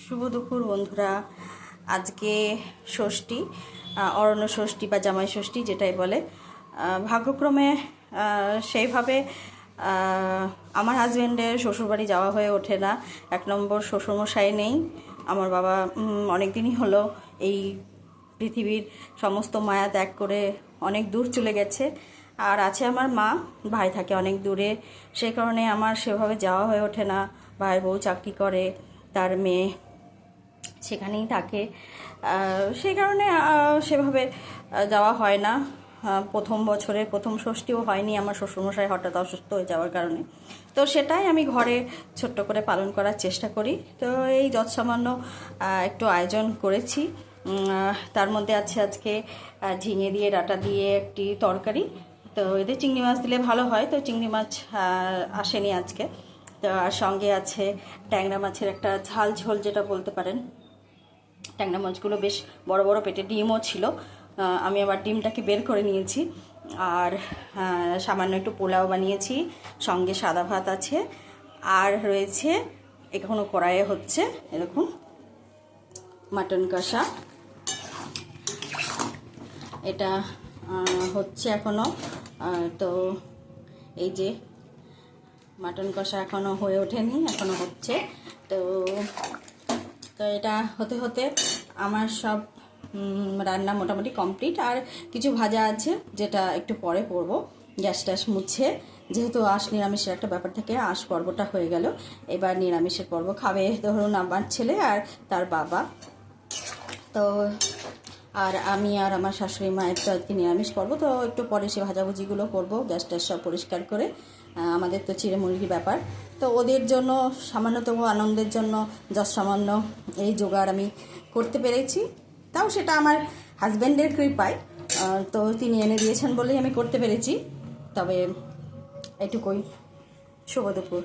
শুভ দুপুর বন্ধুরা। আজকে ষষ্ঠী, অরণ্য ষষ্ঠী বা জামাই ষষ্ঠী যেটাই বলে। ভাগ্যক্রমে সেইভাবে আমার হাজব্যান্ডের শ্বশুরবাড়ি যাওয়া হয়ে ওঠে না। এক নম্বর শ্বশুরমশাই নেই। আমার বাবা অনেক দিনই হলো এই পৃথিবীর সমস্ত মায়া ত্যাগ করে অনেক দূর চলে গেছে। আর আছে আমার মা, ভাই থাকে অনেক দূরে। সেই কারণে আমার সেভাবে যাওয়া হয়ে ওঠে না। ভাই বউ চাকরি করে, তার মেয়ে সেখানেই থাকে। সেই কারণে সেভাবে যাওয়া হয় না। প্রথম বছরে প্রথম ষষ্ঠীও হয়নি আমার শ্বশুরমশাই হঠাৎ অসুস্থ হয়ে যাওয়ার কারণে। তো সেটাই আমি ঘরে ছোট্ট করে পালন করার চেষ্টা করি। তো এই যৎসামান্য একটু আয়োজন করেছি। তার মধ্যে আছে আজকে ঝিঙে দিয়ে ডাঁটা দিয়ে একটি তরকারি। তো এতে চিংড়ি মাছ দিলে ভালো হয়, তো চিংড়ি মাছ আসেনি আজকে। তো আর সঙ্গে আছে ট্যাংরা মাছের একটা ঝাল ঝোল যেটা বলতে পারেন। ট্যাংরা মাছগুলো বেশ বড় বড় পেটে, ডিমও ছিল। আমি আবার ডিমটাকে বের করে নিয়েছি। আর সামান্য একটু পোলাও বানিয়েছি, সঙ্গে সাদা ভাত আছে। আর রয়েছে, এখনও কড়াইয়ে হচ্ছে, এরকম মাটন কষা। এটা হচ্ছে এখনও। তো এই যে মাটন কষা এখনও হয়ে ওঠেনি, এখনও হচ্ছে। তো তো এটা হতে হতে আমার সব রান্না মোটামুটি কমপ্লিট। আর কিছু ভাজা আছে যেটা একটু পরে করব। গ্যাস ট্যাস মুছে, যেহেতু আঁশ নিরামিষের একটা ব্যাপার থেকে আঁশ পর্বটা হয়ে গেল, এবার নিরামিষের পর্ব খাবে ধরুন আমার ছেলে আর তার বাবা। তো আর আমি আর আমার শাশুড়ি মায়ের তো আজকে নিরামিষ পর্ব, তো একটু পরে সে ভাজাভুজিগুলো করব, গ্যাস ট্যাস সব পরিষ্কার করে। আমাদের তো চিড়ে-মুড়ির ব্যাপার, তো ওদের জন্য সামান্যতম আনন্দের জন্য সামান্য এই জোগাড় আমি করতে পেরেছি। তাও সেটা আমার হাজব্যান্ডের কৃপায়, তো তিনি এনে দিয়েছেন বলেই আমি করতে পেরেছি। তবে এটুকুই। শুভ দুপুর।